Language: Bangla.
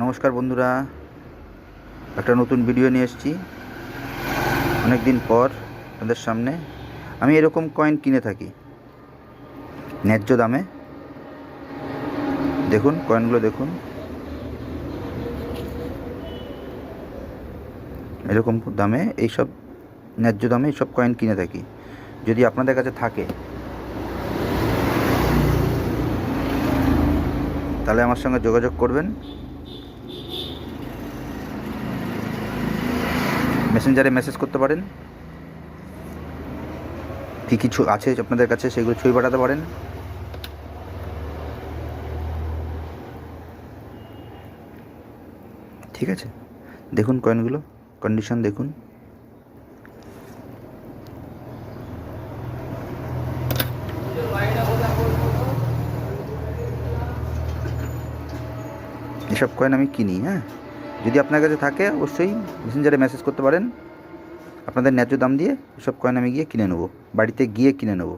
নমস্কার বন্ধুরা, একটা নতুন ভিডিও নিয়ে এসেছি অনেক দিন পর আপনাদের সামনে। আমি এরকম কয়েন কিনে থাকি ন্যায্য দামে। দেখুন কয়েনগুলো, দেখুন এরকম দামে, এইসব ন্যায্য দামে এইসব কয়েন কিনে থাকি। যদি আপনাদের কাছে থাকে তাহলে আমার সঙ্গে যোগাযোগ করবেন। মেসেঞ্জারে মেসেজ করতে পারেন, কী কিছু আছে আপনাদের কাছে সেগুলো ছবি পাঠাতে পারেন। ঠিক আছে, দেখুন কয়েনগুলো কন্ডিশন দেখুন। এসব কয়েন আমি কিনি। হ্যাঁ, যদি আপনার কাছে থাকে অবশ্যই মেসেঞ্জারে মেসেজ করতে পারেন। আপনাদের ন্যায্য দাম দিয়ে এসব কয়েন আমি গিয়ে কিনে নেবো, বাড়িতে গিয়ে কিনে নেবো।